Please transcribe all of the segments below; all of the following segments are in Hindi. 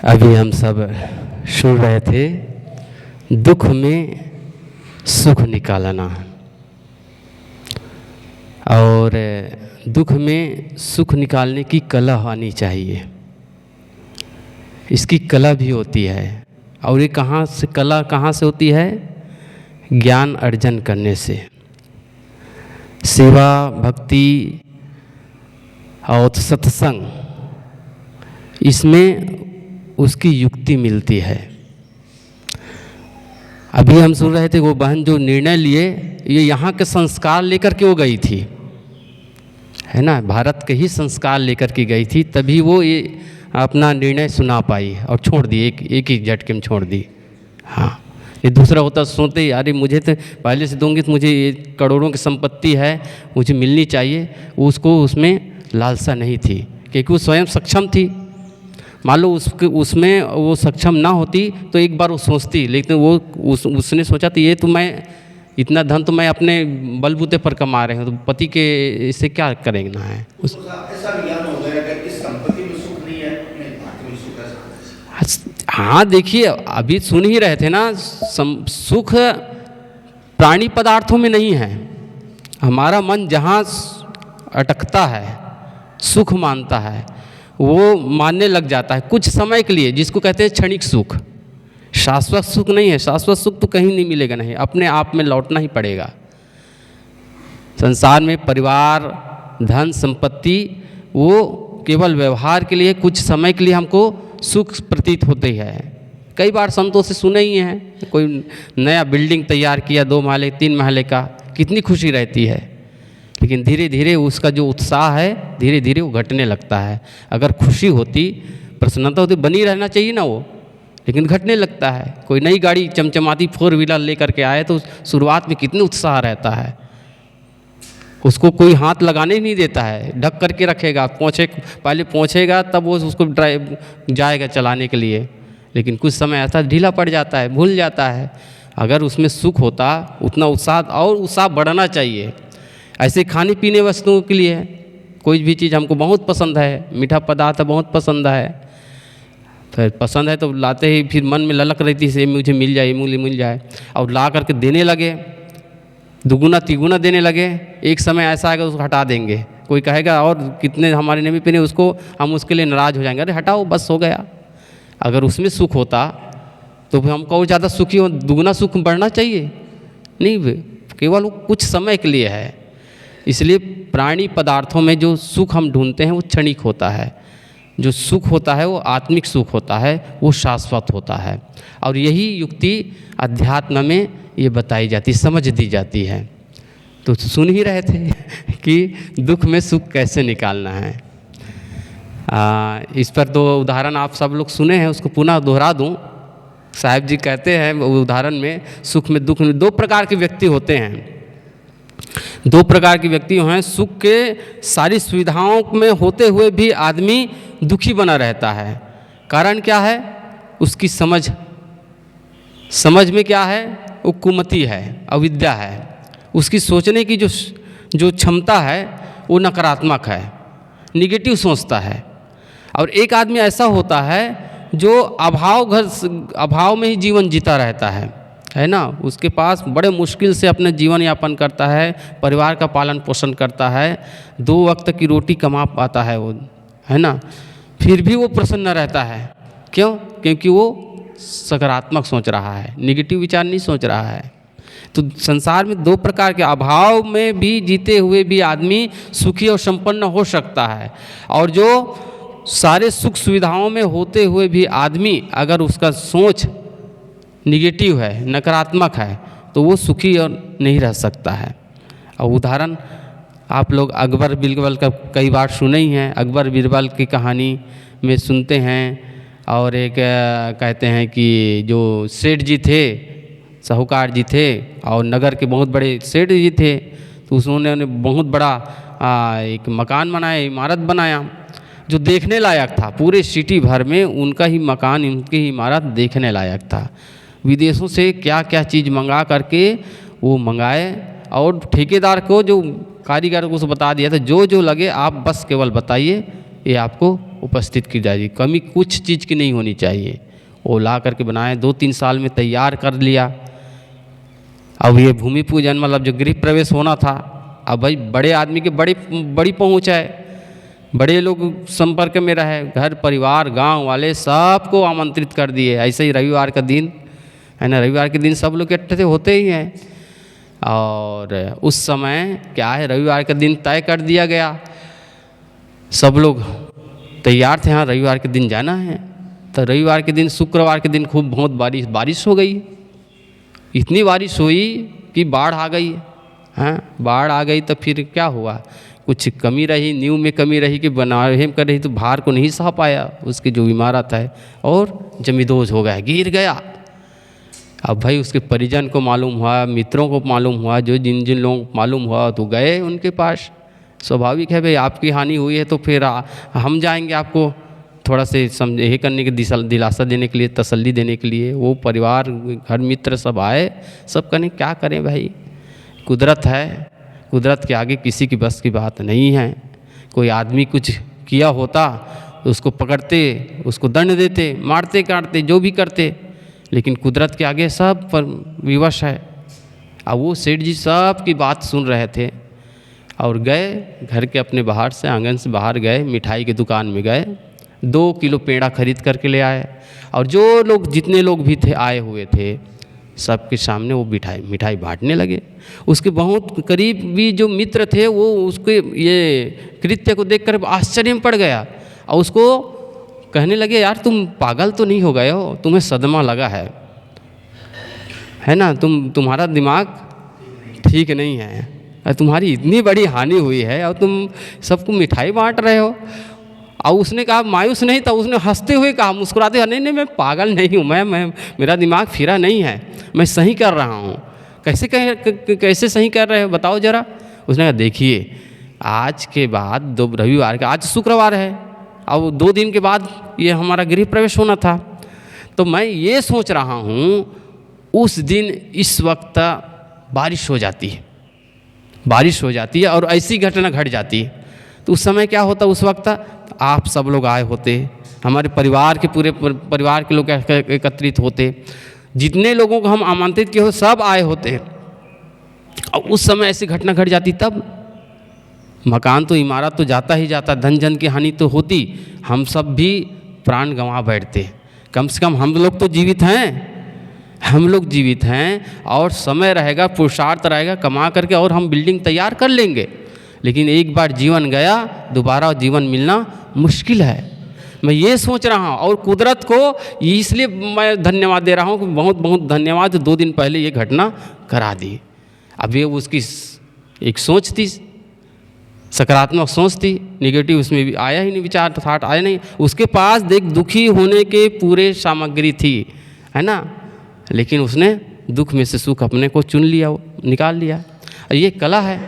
अभी हम सब सुन रहे थे, दुख में सुख निकालना। और दुख में सुख निकालने की कला आनी चाहिए। इसकी कला भी होती है। और ये कला कहाँ से होती है? ज्ञान अर्जन करने से, सेवा भक्ति और सत्संग, इसमें उसकी युक्ति मिलती है। अभी हम सुन रहे थे वो बहन जो निर्णय लिए, ये यहाँ के संस्कार लेकर के वो गई थी, है ना, भारत के ही संस्कार लेकर के गई थी, तभी वो ये अपना निर्णय सुना पाई और छोड़ दी, एक ही झटके में छोड़ दी। हाँ, ये दूसरा होता सोचते अरे मुझे तो पहले से दूंगी तो मुझे ये करोड़ों की संपत्ति है, मुझे मिलनी चाहिए, उसको उसमें लालसा नहीं थी, क्योंकि वो स्वयं सक्षम थी। मान लो उसमें वो सक्षम ना होती तो एक बार वो सोचती, लेकिन वो उसने सोचा तो ये तो मैं इतना धन तो मैं अपने बलबूते पर कमा रहे हूँ, तो पति के इससे क्या करेंगे ना है ऐसा ज्ञान हो गया कि इस संपत्ति में सुख नहीं है, अपने आत्मा में सुख है। हाँ देखिए, अभी सुन ही रहे थे ना, सुख प्राणी पदार्थों में नहीं है। हमारा मन जहाँ अटकता है, सुख मानता है, वो मानने लग जाता है कुछ समय के लिए, जिसको कहते हैं क्षणिक सुख। शाश्वत सुख नहीं है। शाश्वत सुख तो कहीं नहीं मिलेगा, नहीं, अपने आप में लौटना ही पड़ेगा। संसार में परिवार, धन, संपत्ति, वो केवल व्यवहार के लिए, कुछ समय के लिए हमको सुख प्रतीत होते ही है। कई बार संतों से सुने ही हैं, कोई नया बिल्डिंग तैयार किया 2 महले 3 महले का, कितनी खुशी रहती है, लेकिन धीरे धीरे उसका जो उत्साह है धीरे धीरे वो घटने लगता है। अगर खुशी होती, प्रसन्नता होती, बनी रहना चाहिए ना वो, लेकिन घटने लगता है। कोई नई गाड़ी चमचमाती 4 व्हीलर लेकर के आए तो शुरुआत में कितने उत्साह रहता है, उसको कोई हाथ लगाने ही नहीं देता है, ढक करके रखेगा, पहले पहुँचेगा तब वो उसको ड्राइव जाएगा चलाने के लिए, लेकिन कुछ समय ऐसा ढीला पड़ जाता है, भूल जाता है। अगर उसमें सुख होता, उतना उत्साह और उत्साह बढ़ना चाहिए। ऐसे खाने पीने वस्तुओं के लिए, कोई भी चीज़ हमको बहुत पसंद है, मीठा पदार्थ बहुत पसंद है, फिर पसंद है तो लाते ही फिर मन में ललक रहती है, मुझे मिल जाए, मिल जाए, और ला करके देने लगे, दुगुना तिगुना देने लगे, एक समय ऐसा आएगा उसको हटा देंगे। कोई कहेगा और कितने हमारे नहीं पीने, उसको हम उसके लिए नाराज़ हो जाएंगे, अरे हटाओ बस हो गया। अगर उसमें सुख होता तो फिर हमको और ज़्यादा सुखी हो, दुगुना सुख बढ़ना चाहिए, नहीं, केवल वो कुछ समय के लिए है। इसलिए प्राणी पदार्थों में जो सुख हम ढूंढते हैं वो क्षणिक होता है, जो सुख होता है वो आत्मिक सुख होता है, वो शाश्वत होता है। और यही युक्ति अध्यात्म में ये बताई जाती, समझ दी जाती है। तो सुन ही रहे थे कि दुख में सुख कैसे निकालना है। इस पर तो उदाहरण आप सब लोग सुने हैं, उसको पुनः दोहरा दूं। साहिब जी कहते हैं उदाहरण में, सुख में दुख में 2 प्रकार के व्यक्ति होते हैं। 2 प्रकार के व्यक्ति हैं। सुख के सारी सुविधाओं में होते हुए भी आदमी दुखी बना रहता है। कारण क्या है? उसकी समझ में क्या है? वो कुमति है, अविद्या है। उसकी सोचने की जो क्षमता है वो नकारात्मक है, निगेटिव सोचता है। और एक आदमी ऐसा होता है जो अभाव में ही जीवन जीता रहता है ना, उसके पास बड़े मुश्किल से अपने जीवन यापन करता है, परिवार का पालन पोषण करता है, 2 वक्त की रोटी कमा पाता है वो, है ना, फिर भी वो प्रसन्न रहता है। क्यों? क्योंकि वो सकारात्मक सोच रहा है, निगेटिव विचार नहीं सोच रहा है। तो संसार में 2 प्रकार के, अभाव में भी जीते हुए भी आदमी सुखी और संपन्न हो सकता है, और जो सारे सुख सुविधाओं में होते हुए भी आदमी अगर उसका सोच निगेटिव है, नकारात्मक है, तो वो सुखी और नहीं रह सकता है। और उदाहरण आप लोग अकबर बीरबल का कई बार सुने ही हैं। अकबर बीरबल की कहानी में सुनते हैं। और एक कहते हैं कि जो सेठ जी थे, साहूकार जी थे, और नगर के बहुत बड़े सेठ जी थे, तो उन्होंने बहुत बड़ा एक मकान बनाया, इमारत बनाया, जो देखने लायक था। पूरे सिटी भर में उनका ही मकान, उनकी ही इमारत देखने लायक था। विदेशों से क्या क्या चीज़ मंगा करके वो मंगाए, और ठेकेदार को, जो कारीगर को, उसे बता दिया था जो जो लगे आप बस केवल बताइए, ये आपको उपस्थित की जाएगी। कमी कुछ चीज़ की नहीं होनी चाहिए। वो ला करके बनाए 2-3 साल में तैयार कर लिया। अब ये भूमि पूजन मतलब जो गृह प्रवेश होना था, अब भाई बड़े आदमी की बड़ी पहुँच है, बड़े लोग संपर्क में रहे, घर परिवार गांव वाले सबको आमंत्रित कर दिए। ऐसे ही रविवार का दिन है ना, रविवार के दिन सब लोग इकट्ठे होते ही हैं। और उस समय क्या है, रविवार का दिन तय कर दिया गया, सब लोग तैयार थे, हाँ रविवार के दिन जाना है। तो रविवार के दिन शुक्रवार के दिन खूब बहुत बारिश हो गई। इतनी बारिश हुई कि बाढ़ आ गई। हाँ बाढ़ आ गई तो फिर क्या हुआ, कुछ कमी रही, नींव में कमी रही कि बनाने कर रही तो भार को नहीं सह पाया, उसकी जो इमारत है, और जमींदोज हो गया, गिर गया। अब भाई उसके परिजन को मालूम हुआ, मित्रों को मालूम हुआ, जो जिन जिन लोगों को मालूम हुआ तो गए उनके पास। स्वाभाविक है भाई, आपकी हानि हुई है तो फिर हम जाएंगे आपको थोड़ा से ये करने के दिलासा देने के लिए, तसल्ली देने के लिए। वो परिवार घर मित्र सब आए, सब कहने क्या करें भाई, कुदरत है, कुदरत के आगे किसी की बस की बात नहीं है। कोई आदमी कुछ किया होता उसको पकड़ते, उसको दंड देते, मारते काटते, जो भी करते, लेकिन कुदरत के आगे सब पर विवश है। अब वो सेठ जी सब की बात सुन रहे थे और गए घर के अपने बाहर से, आंगन से बाहर गए, मिठाई की दुकान में गए, 2 किलो पेड़ा खरीद करके ले आए। और जो लोग जितने लोग भी थे आए हुए थे, सबके सामने वो मिठाई बांटने लगे। उसके बहुत करीब भी जो मित्र थे वो उसके ये कृत्य को देखकर आश्चर्य में पड़ गया और उसको कहने लगे, यार तुम पागल तो नहीं हो गए हो, तुम्हें सदमा लगा है ना, तुम्हारा दिमाग ठीक नहीं है, तुम्हारी इतनी बड़ी हानि हुई है और तुम सबको मिठाई बांट रहे हो। और उसने कहा, मायूस नहीं था, उसने हंसते हुए कहा, मुस्कुराते हुए, नहीं मैं पागल नहीं हूँ, मैं मेरा दिमाग फिरा नहीं है, मैं सही कर रहा हूँ। कैसे सही कर रहे हो बताओ ज़रा। उसने कहा, देखिए आज के बाद रविवार का, आज शुक्रवार है, अब 2 दिन के बाद ये हमारा गृह प्रवेश होना था, तो मैं ये सोच रहा हूँ उस दिन इस वक्त बारिश हो जाती है और ऐसी घटना घट जाती है, तो उस समय क्या होता, उस वक्त आप सब लोग आए होते, हमारे परिवार के पूरे परिवार के लोग एकत्रित होते, जितने लोगों को हम आमंत्रित किए हो सब आए होते, और उस समय ऐसी घटना घट जाती, तब मकान तो इमारत तो जाता ही जाता, धन जन की हानि तो होती, हम सब भी प्राण गंवा बैठते। कम से कम हम लोग तो जीवित हैं, और समय रहेगा, पुरुषार्थ रहेगा, कमा करके और हम बिल्डिंग तैयार कर लेंगे। लेकिन एक बार जीवन गया, दोबारा जीवन मिलना मुश्किल है। मैं ये सोच रहा हूँ, और कुदरत को इसलिए मैं धन्यवाद दे रहा हूँ कि बहुत बहुत धन्यवाद, 2 दिन पहले ये घटना करा दी। अब ये उसकी एक सोच थी, सकारात्मक सोच थी, निगेटिव उसमें भी आया ही नहीं, विचार थाट आया नहीं। उसके पास देख दुखी होने के पूरे सामग्री थी, है ना, लेकिन उसने दुख में से सुख अपने को चुन लिया, निकाल लिया। ये कला है।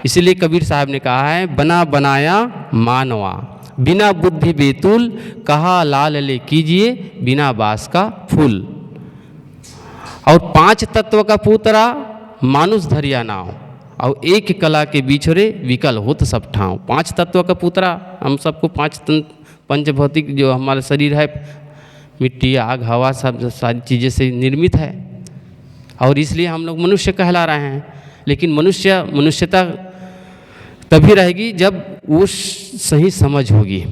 इसीलिए कबीर साहब ने कहा है, बना बनाया मानवा, बिना बुद्धि बेतुल, कहा लाल ले कीजिए, बिना बास का फूल। और 5 तत्व का पुतरा, मानुष धरिया नाव, और एक कला के बिछड़े, विकल होत सब ठाव। 5 तत्व का पुतरा, हम सबको 5 पंचभौतिक जो हमारा शरीर है, मिट्टी, आग, हवा, सब सारी चीज़ें से निर्मित है, और इसलिए हम लोग मनुष्य कहला रहे हैं। लेकिन मनुष्यता तभी रहेगी जब वो सही समझ होगी।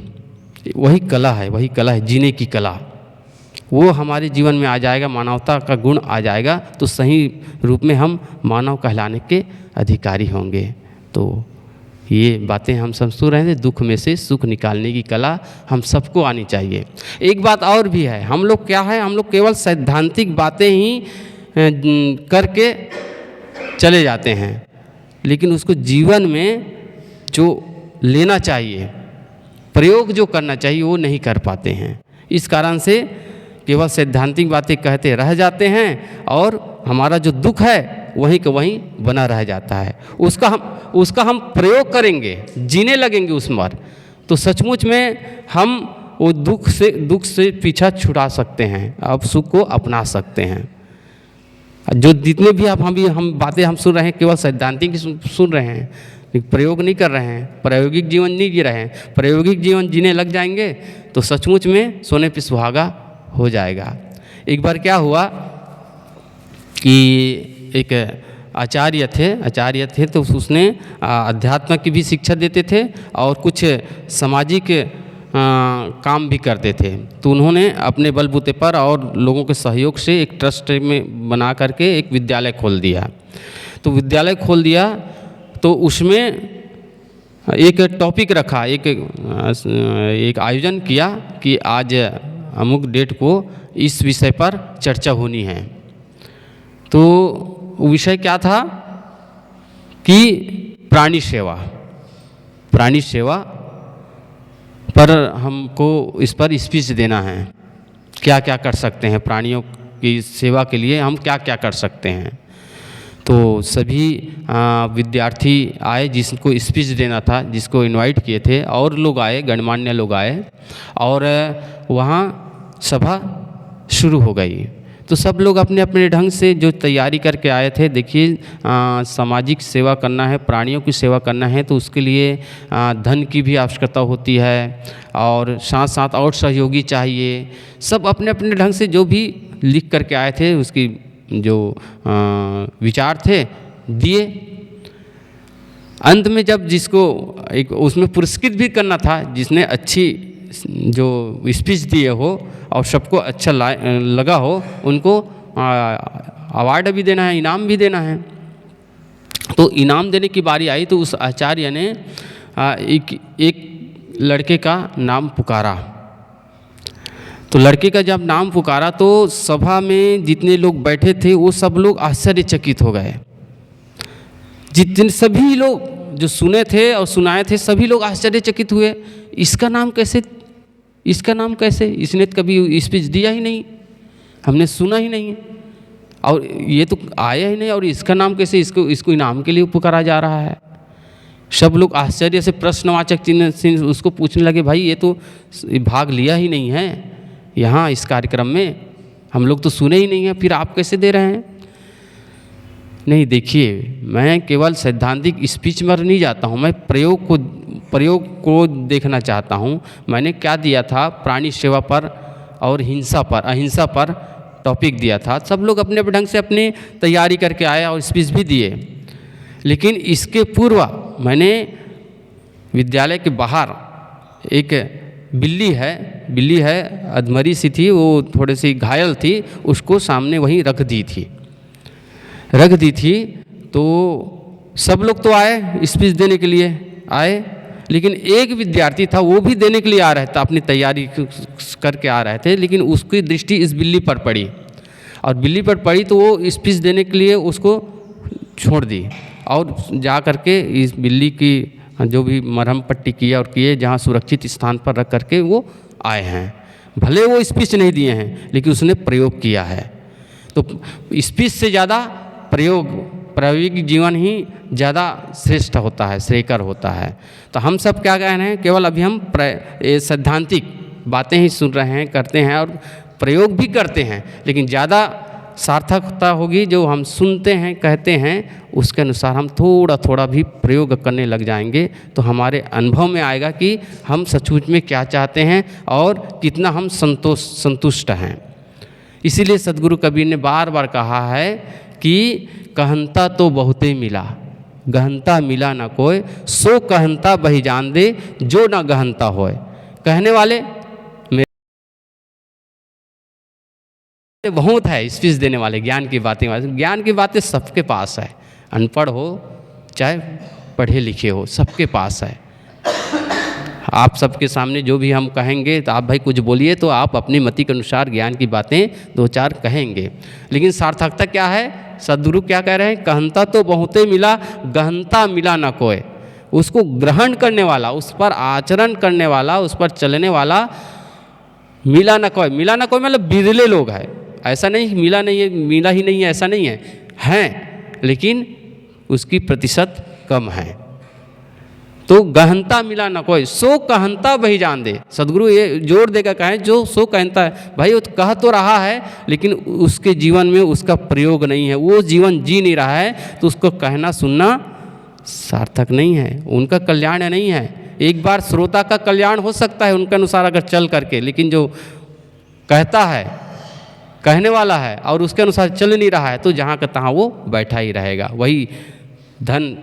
वही कला है जीने की कला, वो हमारे जीवन में आ जाएगा, मानवता का गुण आ जाएगा, तो सही रूप में हम मानव कहलाने के अधिकारी होंगे। तो ये बातें हम सब सुन रहे थे, दुख में से सुख निकालने की कला हम सबको आनी चाहिए। एक बात और भी है, हम लोग क्या है, हम लोग केवल सैद्धांतिक बातें ही करके चले जाते हैं, लेकिन उसको जीवन में जो लेना चाहिए, प्रयोग जो करना चाहिए, वो नहीं कर पाते हैं। इस कारण से केवल सैद्धांतिक बातें कहते रह जाते हैं, और हमारा जो दुख है वहीं का वहीं बना रह जाता है। उसका हम प्रयोग करेंगे, जीने लगेंगे उस पर, तो सचमुच में हम वो दुख से पीछा छुड़ा सकते हैं, अब सुख को अपना सकते हैं। जो जितने भी हम बातें हम सुन रहे हैं केवल सैद्धांतिक सुन रहे हैं, प्रयोग नहीं कर रहे हैं, प्रायोगिक जीवन नहीं जी रहे हैं। प्रायोगिक जीवन जीने लग जाएंगे तो सचमुच में सोने पे सुहागा हो जाएगा। एक बार क्या हुआ कि एक आचार्य थे तो उसने अध्यात्म की भी शिक्षा देते थे और कुछ सामाजिक काम भी करते थे। तो उन्होंने अपने बलबूते पर और लोगों के सहयोग से एक ट्रस्ट में बना करके एक विद्यालय खोल दिया। तो विद्यालय खोल दिया तो उसमें एक टॉपिक रखा, एक आयोजन किया कि आज अमुक डेट को इस विषय पर चर्चा होनी है। तो विषय क्या था कि प्राणी सेवा पर हमको इस पर स्पीच देना है। क्या क्या कर सकते हैं प्राणियों की सेवा के लिए, हम क्या क्या कर सकते हैं। तो सभी विद्यार्थी आए जिसको स्पीच देना था, जिसको इनवाइट किए थे, और लोग आए, गणमान्य लोग आए और वहाँ सभा शुरू हो गई। तो सब लोग अपने अपने ढंग से जो तैयारी करके आए थे, देखिए सामाजिक सेवा करना है, प्राणियों की सेवा करना है तो उसके लिए धन की भी आवश्यकता होती है और साथ साथ और सहयोगी चाहिए। सब अपने अपने ढंग से जो भी लिख करके आए थे उसकी जो विचार थे दिए। अंत में जब जिसको एक उसमें पुरस्कृत भी करना था, जिसने अच्छी जो स्पीच दिए हो और सबको अच्छा लगा हो, उनको अवार्ड भी देना है, इनाम भी देना है। तो इनाम देने की बारी आई तो उस आचार्य ने एक लड़के का नाम पुकारा। तो लड़के का जब नाम पुकारा तो सभा में जितने लोग बैठे थे वो सब लोग आश्चर्यचकित हो गए। जितने सभी लोग जो सुने थे और सुनाए थे सभी लोग आश्चर्यचकित हुए। इसका नाम कैसे, इसने कभी स्पीच दिया ही नहीं, हमने सुना ही नहीं और ये तो आया ही नहीं, और इसका नाम कैसे, इसको इनाम के लिए पुकारा जा रहा है। सब लोग आश्चर्य से प्रश्नवाचक चिन्ह से उसको पूछने लगे, भाई ये तो भाग लिया ही नहीं है यहाँ इस कार्यक्रम में, हम लोग तो सुने ही नहीं हैं, फिर आप कैसे दे रहे हैं। नहीं, देखिए मैं केवल सैद्धांतिक स्पीच में नहीं जाता हूँ, मैं प्रयोग को देखना चाहता हूँ। मैंने क्या दिया था, प्राणी सेवा पर और अहिंसा पर टॉपिक दिया था। सब लोग अपने ढंग से अपनी तैयारी करके आए और स्पीच भी दिए। लेकिन इसके पूर्व मैंने विद्यालय के बाहर एक बिल्ली है अधमरी सी थी, वो थोड़ी सी घायल थी, उसको सामने वहीं रख दी थी। तो सब लोग तो आए स्पीच देने के लिए आए, लेकिन एक विद्यार्थी था वो भी देने के लिए आ रहा था, अपनी तैयारी करके आ रहे थे, लेकिन उसकी दृष्टि इस बिल्ली पर पड़ी और बिल्ली पर पड़ी तो वो स्पीच देने के लिए उसको छोड़ दी और जा करके इस बिल्ली की जो भी मरहम पट्टी किया और किए, जहाँ सुरक्षित स्थान पर रख करके वो आए हैं। भले वो स्पीच नहीं दिए हैं लेकिन उसने प्रयोग किया है। तो स्पीच से ज़्यादा प्रायोगिक जीवन ही ज़्यादा श्रेष्ठ होता है, श्रेयकर होता है। तो हम सब क्या कह रहे हैं, केवल अभी हम सैद्धांतिक बातें ही सुन रहे हैं, करते हैं और प्रयोग भी करते हैं, लेकिन ज़्यादा सार्थकता होगी जो हम सुनते हैं, कहते हैं, उसके अनुसार हम थोड़ा थोड़ा भी प्रयोग करने लग जाएंगे तो हमारे अनुभव में आएगा कि हम सचमुच में क्या चाहते हैं और कितना हम संतुष्ट हैं। इसीलिए सद्गुरु कबीर ने बार बार कहा है कि कहनता तो बहुते मिला, गहनता मिला ना कोई, सो कहनता बही जान दे जो ना गहनता होए। कहने वाले मेरे बहुत है, स्पीच देने वाले, ज्ञान की बातें सबके पास है, अनपढ़ हो चाहे पढ़े लिखे हो, सबके पास है। आप सबके सामने जो भी हम कहेंगे तो आप भाई कुछ बोलिए, तो आप अपनी मति के अनुसार ज्ञान की बातें दो चार कहेंगे, लेकिन सार्थकता क्या है, सद्गुरु क्या कह रहे हैं, कहनता तो बहुते मिला, गहनता मिला ना कोई। उसको ग्रहण करने वाला, उस पर आचरण करने वाला, उस पर चलने वाला मिला ना कोई मतलब बिरले लोग हैं। ऐसा नहीं मिला ही नहीं है, ऐसा नहीं है, हैं लेकिन उसकी प्रतिशत कम है। तो गहनता मिला ना कोई, सो कहनता बही जान दे। सद्गुरु ये जोर देकर कहें, जो सो कहनता है, भाई वो कह तो रहा है लेकिन उसके जीवन में उसका प्रयोग नहीं है, वो जीवन जी नहीं रहा है, तो उसको कहना सुनना सार्थक नहीं है, उनका कल्याण नहीं है। एक बार श्रोता का कल्याण हो सकता है उनके अनुसार अगर चल करके, लेकिन जो कहता है, कहने वाला है और उसके अनुसार चल नहीं रहा है, तो जहाँ का तहाँ वो बैठा ही रहेगा, वही धन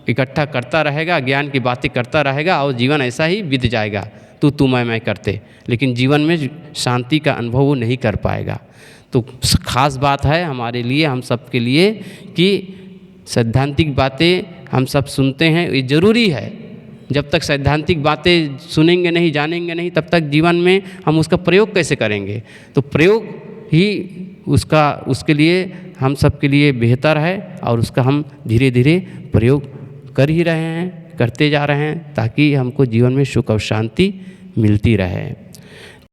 इकट्ठा करता रहेगा, ज्ञान की बातें करता रहेगा और जीवन ऐसा ही बीत जाएगा, तू मैं करते, लेकिन जीवन में शांति का अनुभव वो नहीं कर पाएगा। तो ख़ास बात है हमारे लिए, हम सब के लिए, कि सैद्धांतिक बातें हम सब सुनते हैं, ये ज़रूरी है। जब तक सैद्धांतिक बातें सुनेंगे नहीं, जानेंगे नहीं, तब तक जीवन में हम उसका प्रयोग कैसे करेंगे? तो प्रयोग ही उसके लिए हम सब के लिए बेहतर है, और उसका हम धीरे धीरे प्रयोग कर ही रहे हैं, करते जा रहे हैं, ताकि हमको जीवन में सुख और शांति मिलती रहे।